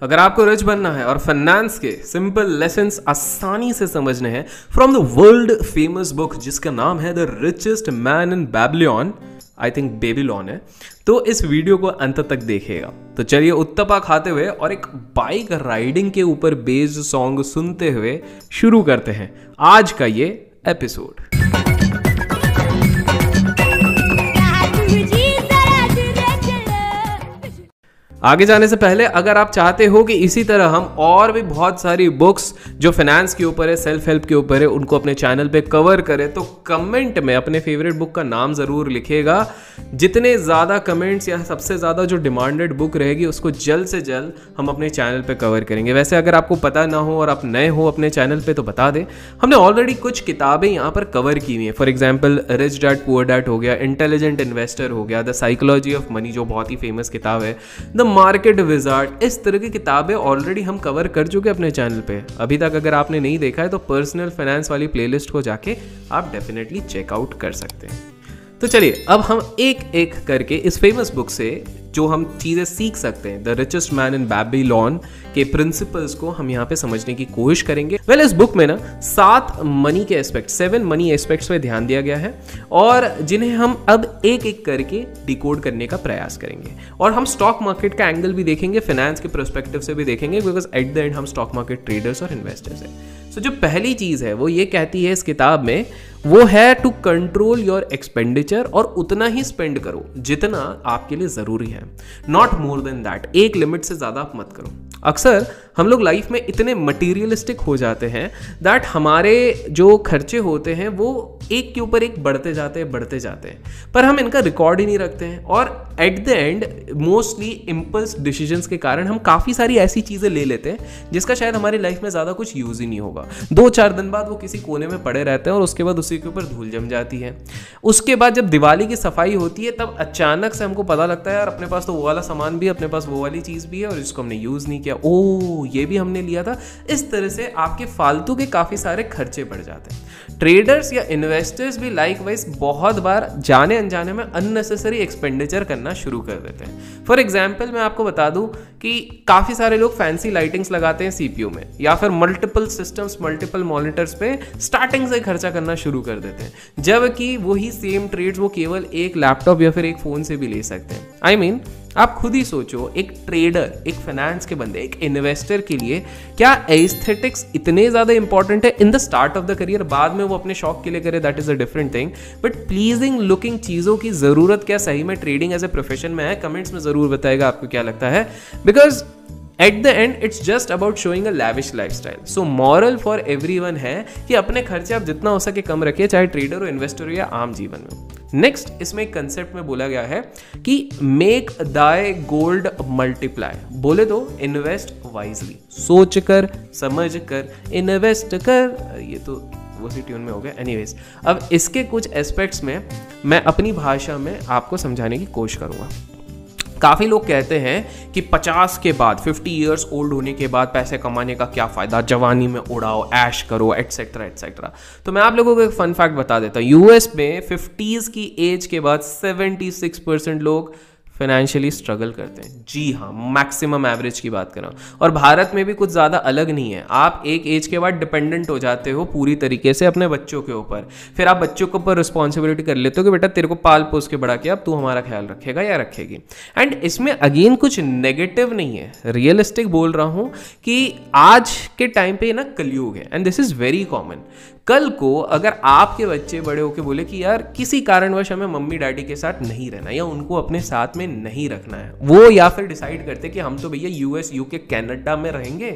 अगर आपको रिच बनना है और फाइनेंस के सिंपल लेसन्स आसानी से समझने हैं from the world famous book जिसका नाम है the richest man in Babylon, I think Babylon है, तो इस वीडियो को अंत तक देखिएगा। तो चलिए उत्तपा खाते हुए और एक बाइक राइडिंग के ऊपर बेस्ड सॉन्ग सुनते हुए शुरू करते हैं आज का ये एपिसोड। आगे जाने से पहले अगर आप चाहते हो कि इसी तरह हम और भी बहुत सारी बुक्स जो फाइनेंस के ऊपर है, सेल्फ हेल्प के ऊपर है, उनको अपने चैनल पे कवर करें तो कमेंट में अपने फेवरेट बुक का नाम ज़रूर लिखिएगा। जितने ज़्यादा कमेंट्स या सबसे ज़्यादा जो डिमांडेड बुक रहेगी उसको जल्द से जल्द हम अपने चैनल पे कवर करेंगे। वैसे अगर आपको पता ना हो और आप नए हो अपने चैनल पे तो बता दें, हमने ऑलरेडी कुछ किताबें यहाँ पर कवर की हुई हैं। For example rich dad poor dad हो गया, इंटेलिजेंट इन्वेस्टर हो गया, द साइकोलॉजी ऑफ मनी जो बहुत ही फेमस किताब है, द मार्केट विजार्ड, इस तरह की किताबें ऑलरेडी हम कवर कर चुके अपने चैनल पे। अभी तक अगर आपने नहीं देखा है तो पर्सनल फाइनेंस वाली प्लेलिस्ट को जाके आप डेफिनेटली चेकआउट कर सकते हैं। तो चलिए अब हम एक एक करके इस फेमस बुक से जो हम चीज़ें सीख सकते हैं, the richest man in Babylon के प्रिंसिपल्स को हम यहाँ पे समझने की कोशिश करेंगे। इस बुक में ना 7 मनी के एस्पेक्ट, 7 मनी एस्पेक्ट्स पे ध्यान दिया गया है और जिन्हें हम अब एक एक करके डिकोड करने का प्रयास करेंगे। और हम स्टॉक मार्केट का एंगल भी देखेंगे, फाइनेंस के पर्सपेक्टिव से भी देखेंगे, बिकॉज एट द एंड हम स्टॉक मार्केट ट्रेडर्स और इन्वेस्टर्स हैं। सो जो पहली चीज़ है वो ये कहती है इस किताब में, वो है टू कंट्रोल योर एक्सपेंडिचर, और उतना ही स्पेंड करो जितना आपके लिए ज़रूरी है, नॉट मोर देन दैट। एक लिमिट से ज़्यादा आप मत करो। अक्सर हम लोग लाइफ में इतने मटीरियलिस्टिक हो जाते हैं दैट हमारे जो खर्चे होते हैं वो एक के ऊपर एक बढ़ते जाते हैं, पर हम इनका रिकॉर्ड ही नहीं रखते हैं। और at the end mostly impulse decisions के कारण हम काफ़ी सारी ऐसी चीज़ें ले लेते हैं जिसका शायद हमारी लाइफ में ज़्यादा कुछ यूज़ ही नहीं होगा। 2-4 दिन बाद वो किसी कोने में पड़े रहते हैं और उसके बाद उसी के ऊपर धूल जम जाती है। उसके बाद जब दिवाली की सफाई होती है तब अचानक से हमको पता लगता है यार अपने पास तो वो वाला सामान भी है, अपने पास वो वाली चीज़ भी है और इसको हमने यूज़ नहीं किया, ओ ये भी हमने लिया था। इस तरह से आपके फालतू के काफ़ी सारे खर्चे बढ़ जाते हैं। ट्रेडर्स या इन्वेस्टर्स भी लाइकवाइज बहुत बार जाने अनजाने में अननेसेसरी एक्सपेंडिचर करना शुरू कर देते हैं। फॉर एग्जाम्पल मैं आपको बता दूं कि काफ़ी सारे लोग फैंसी लाइटिंग्स लगाते हैं सीपीयू में, या फिर मल्टीपल सिस्टम्स, मल्टीपल मॉनिटर्स पे स्टार्टिंग से खर्चा करना शुरू कर देते हैं, जबकि वही सेम ट्रेड्स वो केवल एक लैपटॉप या फिर एक फ़ोन से भी ले सकते हैं। आई मीन आप खुद ही सोचो, एक ट्रेडर, एक फाइनेंस के बंदे, एक इन्वेस्टर के लिए क्या एस्थेटिक्स इतने ज़्यादा इंपॉर्टेंट है in the start of the career? बाद में वो अपने शौक के लिए करे, that is a different thing, but pleasing looking चीज़ों की ज़रूरत क्या सही में ट्रेडिंग एज ए प्रोफेशन में है? कमेंट्स में ज़रूर बताएगा आपको क्या लगता है, because at the end it's just about showing a lavish lifestyle. So moral for everyone है कि अपने खर्चे आप जितना हो सके कम रखिए, चाहे ट्रेडर हो, इन्वेस्टर हो या आम जीवन में। नेक्स्ट इसमें एक कंसेप्ट में बोला गया है कि मेक दाय गोल्ड मल्टीप्लाई। बोले तो इन्वेस्ट वाइजली, सोच कर समझ कर इन्वेस्ट कर। ये तो उसी ट्यून में हो गया। एनीवेज, अब इसके कुछ एस्पेक्ट्स में मैं अपनी भाषा में आपको समझाने की कोशिश करूंगा। काफ़ी लोग कहते हैं कि 50 के बाद, 50 ईयर्स ओल्ड होने के बाद पैसे कमाने का क्या फ़ायदा, जवानी में उड़ाओ, ऐश करो, एटसेट्रा एटसेट्रा। तो मैं आप लोगों को एक फन फैक्ट बता देता हूँ। यूएस में 50s की एज के बाद 76% लोग फाइनेंशियली स्ट्रगल करते हैं। जी हाँ, मैक्सिमम एवरेज की बात कर रहा हूँ। और भारत में भी कुछ ज़्यादा अलग नहीं है। आप एक एज के बाद डिपेंडेंट हो जाते हो पूरी तरीके से अपने बच्चों के ऊपर। फिर आप बच्चों के ऊपर रिस्पॉन्सिबिलिटी कर लेते हो कि बेटा तेरे को पाल पोस के बड़ा किया, अब तू हमारा ख्याल रखेगा या रखेगी। एंड इसमें अगेन कुछ नेगेटिव नहीं है, रियलिस्टिक बोल रहा हूँ कि आज के टाइम पे ना कलयुग है, and this is very common. कल को अगर आपके बच्चे बड़े होके बोले कि यार किसी कारणवश हमें मम्मी डैडी के साथ नहीं रहना या उनको अपने साथ में नहीं रखना है, वो या फिर डिसाइड करते कि हम तो भैया यूएस, यूके, कनाडा में रहेंगे,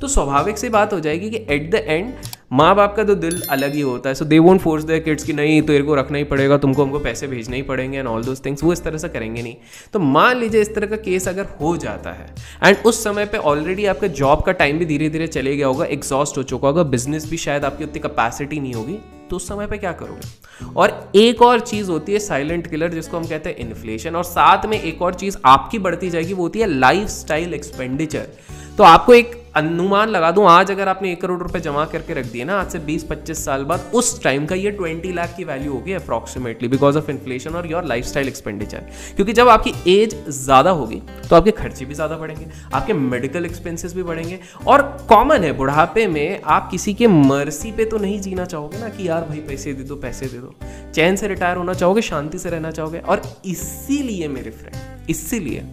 तो स्वाभाविक सी बात हो जाएगी कि एट द एंड माँ बाप का तो दिल अलग ही होता है। So they won't force their kids कि नहीं तेरे को रखना ही पड़ेगा, तुमको हमको पैसे भेजना ही पड़ेंगे एंड ऑल दोस थिंग्स। वो इस तरह से करेंगे नहीं। तो मान लीजिए इस तरह का केस अगर हो जाता है एंड उस समय पे ऑलरेडी आपका जॉब का टाइम भी धीरे धीरे चले गया होगा, एग्जॉस्ट हो चुका होगा, बिजनेस भी शायद आपकी उतनी कैपेसिटी नहीं होगी, तो उस समय पे क्या करोगे? और एक और चीज होती है साइलेंट किलर, जिसको हम कहते हैं इन्फ्लेशन। और साथ में एक और चीज आपकी बढ़ती जाएगी, वो होती है लाइफस्टाइल एक्सपेंडिचर। तो आपको एक अनुमान लगा दूं, आज अगर आपने 1 करोड़ रुपए जमा करके रख दिए ना, आज से 20-25 साल बाद उस टाइम का ये 20 लाख की वैल्यू होगी अप्रॉक्सीमेटली, बिकॉज ऑफ इन्फ्लेशन और योर लाइफस्टाइल एक्सपेंडिचर। क्योंकि जब आपकी एज ज़्यादा होगी तो आपके खर्चे भी ज़्यादा बढ़ेंगे, आपके मेडिकल एक्सपेंसेस भी बढ़ेंगे। और कॉमन है, बुढ़ापे में आप किसी के मर्जी पे तो नहीं जीना चाहोगे ना कि यार भाई पैसे दे दो पैसे दे दो। चैन से रिटायर होना चाहोगे, शांति से रहना चाहोगे। और इसीलिए मेरे फ्रेंड, इसीलिए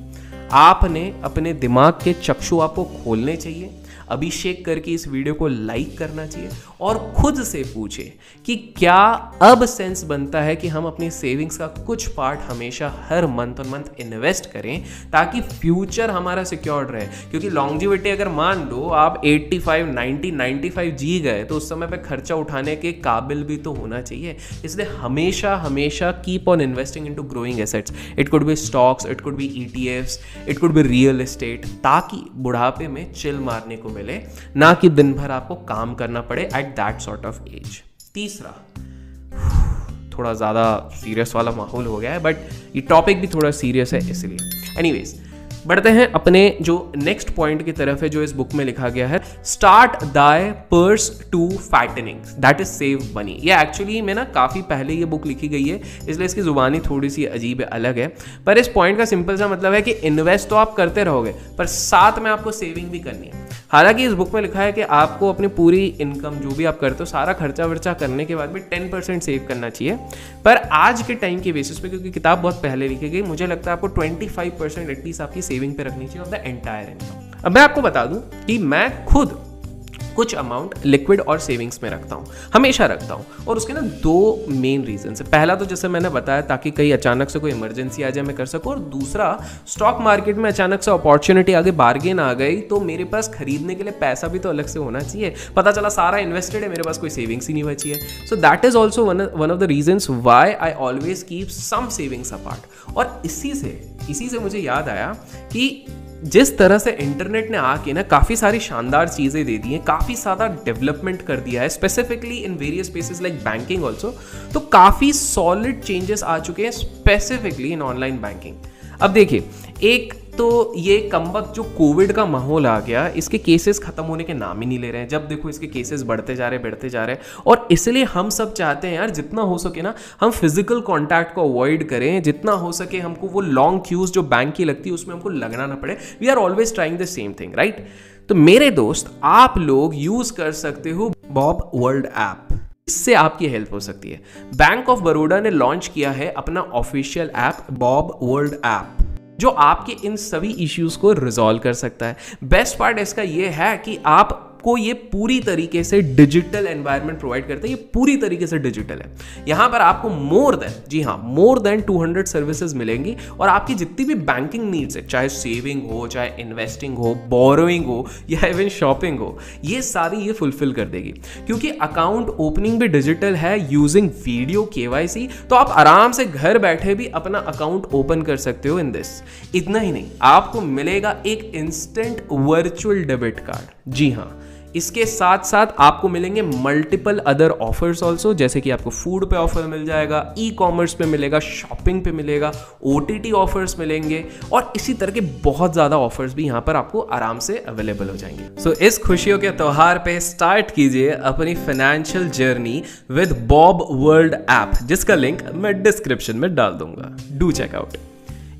आपने अपने दिमाग के चक्षु आपको खोलने चाहिए, अभिषेक करके इस वीडियो को लाइक करना चाहिए और खुद से पूछे कि क्या अब सेंस बनता है कि हम अपनी सेविंग्स का कुछ पार्ट हमेशा हर मंथ ऑन मंथ इन्वेस्ट करें ताकि फ्यूचर हमारा सिक्योर्ड रहे। क्योंकि लॉन्जिविटी अगर मान लो आप 85, 90, 95 जी गए तो उस समय पे खर्चा उठाने के काबिल भी तो होना चाहिए। इसलिए हमेशा हमेशा keep on investing into growing assets. It could be stocks, it could be ETFs, it could be real estate, ताकि बुढ़ापे में चिल मारने को मिले, ना कि दिन भर आपको काम करना पड़े at that sort of age. तीसरा, थोड़ा ज्यादा सीरियस वाला माहौल हो गया है, बट ये टॉपिक भी थोड़ा सीरियस है इसलिए। एनीवेज, बढ़ते हैं अपने जो नेक्स्ट पॉइंट की तरफ है जो इस बुक में लिखा गया है, start thy purse to fattening, that is save money. ये एक्चुअली में ना काफी पहले ये बुक लिखी गई है, इसलिए इसकी जुबानी थोड़ी सी अजीब है, अलग है। पर इस पॉइंट का सिंपल सा मतलब है कि इन्वेस्ट तो आप करते रहोगे पर साथ में आपको सेविंग भी करनी है। हालांकि इस बुक में लिखा है कि आपको अपनी पूरी इनकम जो भी आप करते हो सारा खर्चा वर्चा करने के बाद भी 10% सेव करना चाहिए। पर आज के टाइम के बेसिस पे, क्योंकि किताब बहुत पहले लिखी गई, मुझे लगता है आपको 25% एटलीस्ट आपकी सेविंग पे रखनी चाहिए ऑफ द एंटायर इनकम। अब मैं आपको बता दूं कि मैं खुद कुछ अमाउंट लिक्विड और सेविंग्स में रखता हूँ, हमेशा रखता हूँ। और उसके ना 2 मेन रीजन है। पहला तो जैसे मैंने बताया ताकि कहीं अचानक से कोई इमरजेंसी आ जाए मैं कर सकूँ, और दूसरा स्टॉक मार्केट में अचानक से अपॉर्चुनिटी आ गई, बार्गेन आ गई, तो मेरे पास खरीदने के लिए पैसा भी तो अलग से होना चाहिए। पता चला सारा इन्वेस्टेड है, मेरे पास कोई सेविंग्स ही नहीं बची है। So that is also one of the reasons why I always keep some savings apart. और इसी से मुझे याद आया कि जिस तरह से इंटरनेट ने आके ना काफ़ी सारी शानदार चीज़ें दे दी हैं, काफ़ी ज़्यादा डेवलपमेंट कर दिया है, specifically in various spaces like banking also, तो काफ़ी सॉलिड चेंजेस आ चुके हैं स्पेसिफिकली इन ऑनलाइन बैंकिंग। अब देखिए, एक तो ये कमबख्त जो कोविड का माहौल आ गया, इसके केसेस खत्म होने के नाम ही नहीं ले रहे हैं। जब देखो इसके केसेस बढ़ते जा रहे हैं, और इसलिए हम सब चाहते हैं यार जितना हो सके ना हम फिजिकल कांटेक्ट को अवॉइड करें, जितना हो सके हमको वो लॉन्ग क्यूज जो बैंक की लगती है उसमें हमको लगना ना पड़े। We are always trying the same thing, right? तो मेरे दोस्त, आप लोग यूज कर सकते हो बॉब वर्ल्ड ऐप, इससे आपकी हेल्प हो सकती है। बैंक ऑफ बड़ौदा ने लॉन्च किया है अपना official app Bob world app, जो आपके इन सभी इश्यूज को रिजॉल्व कर सकता है। बेस्ट पार्ट इसका ये है कि आपको ये पूरी तरीके से डिजिटल एनवायरनमेंट प्रोवाइड करता है। ये पूरी तरीके से डिजिटल है। यहां पर आपको मोर देन 200 सर्विसेज मिलेंगी, और आपकी जितनी भी बैंकिंग नीड्स है, चाहे सेविंग हो, चाहे इन्वेस्टिंग हो, बोरोइंग हो, या इवन शॉपिंग हो, ये सारी ये फुलफिल कर देगी। क्योंकि अकाउंट ओपनिंग भी डिजिटल है यूजिंग वीडियो KYC, तो आप आराम से घर बैठे भी अपना अकाउंट ओपन कर सकते हो इन दिस। इतना ही नहीं, आपको मिलेगा एक इंस्टेंट वर्चुअल डेबिट कार्ड। जी हाँ, इसके साथ साथ आपको मिलेंगे मल्टीपल अदर ऑफर्स ऑल्सो, जैसे कि आपको फूड पे ऑफर मिल जाएगा, ई-कॉमर्स पे मिलेगा, शॉपिंग पे मिलेगा, OTT ऑफर्स मिलेंगे, और इसी तरह के बहुत ज्यादा ऑफर्स भी यहां पर आपको आराम से अवेलेबल हो जाएंगे। सो इस खुशियों के त्योहार पे स्टार्ट कीजिए अपनी financial journey with BOB world app, जिसका लिंक मैं डिस्क्रिप्शन में डाल दूंगा। Do check out.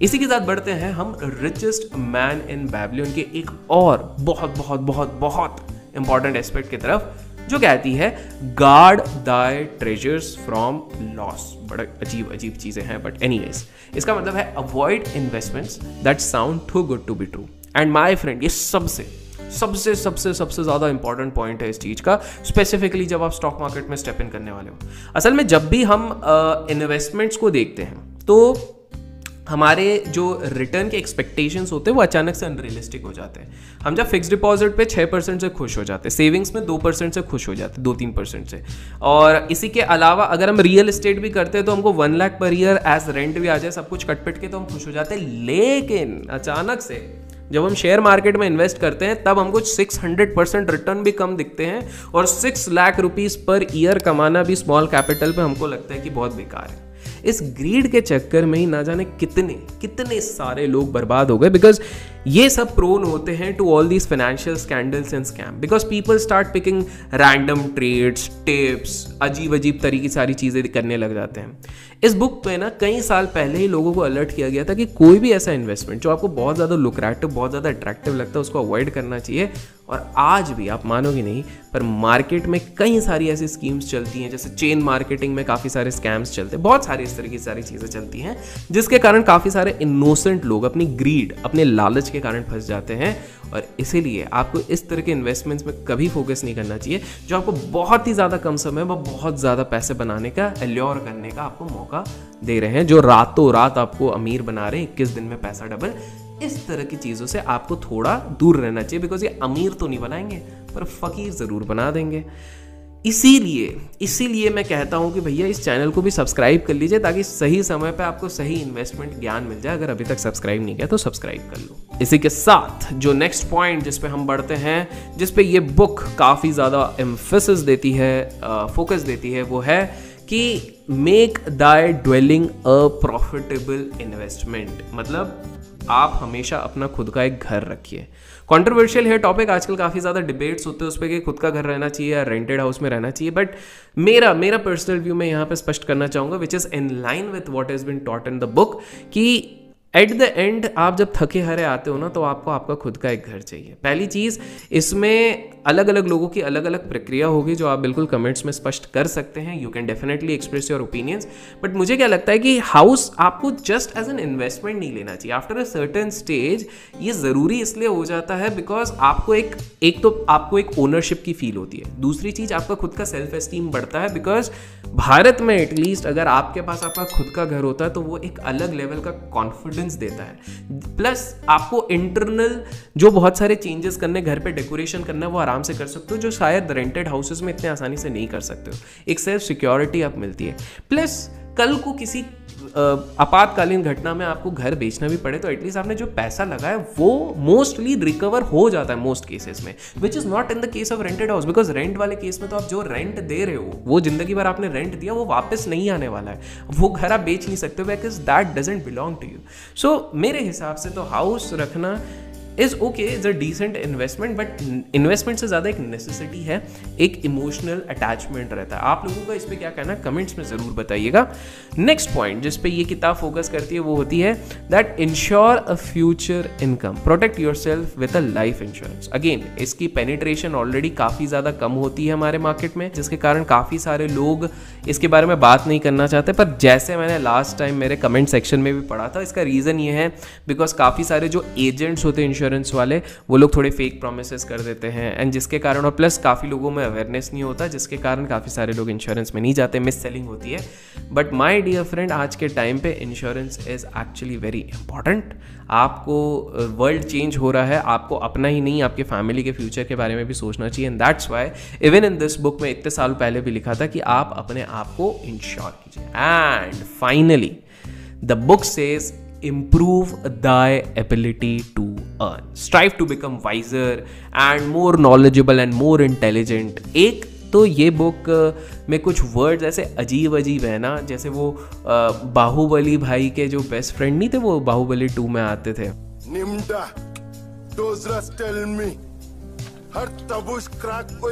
इसी के साथ बढ़ते हैं हम रिचेस्ट मैन इन बेबीलोन के एक और बहुत बहुत बहुत बहुत इंपॉर्टेंट एस्पेक्ट की तरफ, जो कहती है गार्ड दाय ट्रेजर्स फ्रॉम लॉस। बड़ा अजीब अजीब चीजें हैं, बट एनीवेज, इसका मतलब है avoid investments that sound too good to be true. And my friend, ये सबसे ज्यादा इंपॉर्टेंट पॉइंट है इस चीज का, स्पेसिफिकली जब आप स्टॉक मार्केट में स्टेप इन करने वाले हो। असल में जब भी हम इन्वेस्टमेंट्स को देखते हैं तो हमारे जो रिटर्न के एक्सपेक्टेशंस होते हैं वो अचानक से अनरियलिस्टिक हो जाते हैं। हम जब फिक्स डिपॉजिट पे 6% से खुश हो जाते हैं, सेविंग्स में 2% से खुश हो जाते हैं, 2-3% से। और इसी के अलावा अगर हम रियल एस्टेट भी करते हैं तो हमको 1 lakh per year as rent भी आ जाए, सब कुछ कट-पिट के, तो हम खुश हो जाते हैं। लेकिन अचानक से जब हम शेयर मार्केट में इन्वेस्ट करते हैं तब हमको 600% रिटर्न भी कम दिखते हैं, और 6 लाख रुपीज़ पर ईयर कमाना भी स्मॉल कैपिटल पे हमको लगता है कि बहुत बेकार है। इस ग्रीड के चक्कर में ही ना जाने कितने सारे लोग बर्बाद हो गए, बिकॉज ये सब प्रोन होते हैं to all these financial scandals and scam because people start picking random trades, tips, अजीब अजीब तरह की सारी चीज़ें करने लग जाते हैं। इस बुक पे ना कई साल पहले ही लोगों को अलर्ट किया गया था कि कोई भी ऐसा इन्वेस्टमेंट जो आपको बहुत ज़्यादा लुक्रेटिव, बहुत ज़्यादा अट्रैक्टिव लगता है उसको अवॉइड करना चाहिए। और आज भी आप मानोगे नहीं पर मार्केट में कई सारी ऐसी स्कीम्स चलती हैं, जैसे चेन मार्केटिंग में काफ़ी सारे स्कैम्स चलते हैं, बहुत सारी इस तरह की सारी चीज़ें चलती हैं जिसके कारण काफ़ी सारे इनोसेंट लोग अपनी ग्रीड, अपने लालच के कारण फंस जाते हैं। और इसीलिए आपको इस तरह के इन्वेस्टमेंट्स में कभी फोकस नहीं करना चाहिए जो आपको बहुत ही ज़्यादा कम समय में बहुत ज़्यादा पैसे बनाने का, एल्योर करने का आपको मौका दे रहे हैं, जो रातों रात आपको अमीर बना रहे हैं, 21 दिन में पैसा डबल। इस तरह की चीज़ों से आपको थोड़ा दूर रहना चाहिए बिकॉज ये अमीर तो नहीं बनाएंगे पर फकीर ज़रूर बना देंगे। इसीलिए मैं कहता हूं कि भैया इस चैनल को भी सब्सक्राइब कर लीजिए ताकि सही समय पे आपको सही इन्वेस्टमेंट ज्ञान मिल जाए। अगर अभी तक सब्सक्राइब नहीं किया तो सब्सक्राइब कर लो। इसी के साथ जो नेक्स्ट पॉइंट जिस पे हम बढ़ते हैं, जिस पे ये बुक काफ़ी ज़्यादा एम्फेसिस देती है, फोकस देती है, वो है कि make Dai dwelling a profitable investment. मतलब आप हमेशा अपना खुद का एक घर रखिए। कंट्रोवर्शियल है टॉपिक, आजकल काफ़ी ज़्यादा डिबेट्स होते हैं उस पर कि खुद का घर रहना चाहिए या रेंटेड हाउस में रहना चाहिए, बट मेरा पर्सनल व्यू मैं यहाँ पे स्पष्ट करना चाहूँगा which is in line with what is been taught in the book कि एट द एंड आप जब थके हारे आते हो ना तो आपको आपका खुद का एक घर चाहिए। पहली चीज़, इसमें अलग अलग लोगों की अलग अलग प्रक्रिया होगी जो आप बिल्कुल कमेंट्स में स्पष्ट कर सकते हैं। You can definitely express your opinions, but मुझे क्या लगता है कि हाउस आपको जस्ट एज एन इन्वेस्टमेंट नहीं लेना चाहिए। आफ्टर अ सर्टेन स्टेज ये ज़रूरी इसलिए हो जाता है बिकॉज आपको एक तो आपको एक ओनरशिप की फील होती है, दूसरी चीज़ आपका खुद का सेल्फ एस्टीम बढ़ता है बिकॉज भारत में एटलीस्ट अगर आपके पास आपका खुद का घर होता है तो वो एक अलग लेवल का कॉन्फिडेंस देता है। प्लस आपको इंटरनल जो बहुत सारे चेंजेस करने, घर पे डेकोरेशन करना है, वो आराम से कर सकते हो जो शायद रेंटेड हाउसेस में इतने आसानी से नहीं कर सकते हो। एक सेल्फ सिक्योरिटी आप मिलती है। प्लस कल को किसी आपातकालीन घटना में आपको घर बेचना भी पड़े तो एटलीस्ट आपने जो पैसा लगाया वो मोस्टली रिकवर हो जाता है मोस्ट केसेस में, which is not in the case of rented house because rent वाले केस में तो आप जो रेंट दे रहे हो वो जिंदगी भर आपने रेंट दिया, वो वापस नहीं आने वाला है, वो घर आप बेच नहीं सकते because that doesn't belong to you. So मेरे हिसाब से तो हाउस रखना is okay, is a decent investment, but investment से ज़्यादा एक नेसेसिटी है, एक इमोशनल अटैचमेंट रहता है। आप लोगों का इस पर क्या कहना है कमेंट्स में ज़रूर बताइएगा। नेक्स्ट पॉइंट जिस पे ये किताब फोकस करती है वो होती है that ensure a future income, protect your self with a life insurance. Again इसकी पेनिट्रेशन ऑलरेडी काफ़ी ज़्यादा कम होती है हमारे मार्केट में, जिसके कारण काफ़ी सारे लोग इसके बारे में बात नहीं करना चाहते। पर जैसे मैंने लास्ट टाइम मेरे कमेंट सेक्शन में भी पढ़ा था, इसका रीज़न ये है बिकॉज काफ़ी सारे जो एजेंट्स होते हैं इंश्योरेंस वाले, वो लोग थोड़े फेक प्रोमिसेस कर देते हैं एंड जिसके कारण, और प्लस काफ़ी लोगों में अवेयरनेस नहीं होता जिसके कारण काफ़ी सारे लोग इंश्योरेंस में नहीं जाते, मिस सेलिंग होती है। बट माय डियर फ्रेंड, आज के टाइम पे insurance is actually very important. आपको वर्ल्ड चेंज हो रहा है, आपको अपना ही नहीं आपके फैमिली के फ्यूचर के बारे में भी सोचना चाहिए and that's why even in this book में इतने साल पहले भी लिखा था कि आप अपने आप को इंश्योर कीजिए। And finally the book says improve thy ability to earn, strive to become wiser and more knowledgeable and more intelligent। एक तो ये बुक में कुछ वर्ड्स ऐसे अजीब है ना, जैसे वो बाहुबली भाई के जो बेस्ट फ्रेंड नहीं थे, वो बाहुबली 2 में आते थे,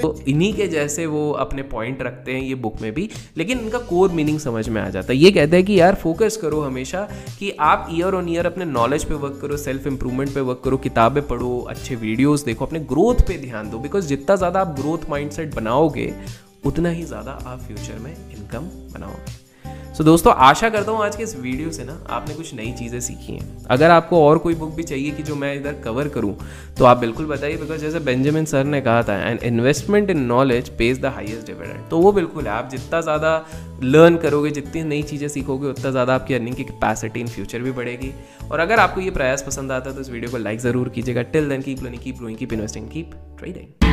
तो इन्हीं के जैसे वो अपने पॉइंट रखते हैं ये बुक में भी, लेकिन इनका कोर मीनिंग समझ में आ जाता है। ये कहते हैं कि यार फोकस करो हमेशा कि आप ईयर ऑन ईयर अपने नॉलेज पे वर्क करो, सेल्फ इंप्रूवमेंट पे वर्क करो, किताबें पढ़ो, अच्छे वीडियोस देखो, अपने ग्रोथ पे ध्यान दो बिकॉज जितना ज़्यादा आप ग्रोथ माइंडसेट बनाओगे उतना ही ज़्यादा आप फ्यूचर में इनकम बनाओगे। सो दोस्तों, आशा करता हूँ आज के इस वीडियो से ना आपने कुछ नई चीज़ें सीखी हैं। अगर आपको और कोई बुक भी चाहिए कि जो मैं इधर कवर करूँ तो आप बिल्कुल बताइए बिकॉज जैसे बेंजामिन सर ने कहा था, an investment in knowledge page the highest dividend. तो वो बिल्कुल है, आप जितना ज़्यादा लर्न करोगे, जितनी नई चीज़ें सीखोगे, उतना ज़्यादा आपकी अर्निंग की कैपेसिटी इन फ्यूचर भी बढ़ेगी। और अगर आपको ये प्रयास पसंद आता है तो इस वीडियो को लाइक ज़रूर कीजिएगा। Till then keep learning, keep growing, keep investing, keep trading.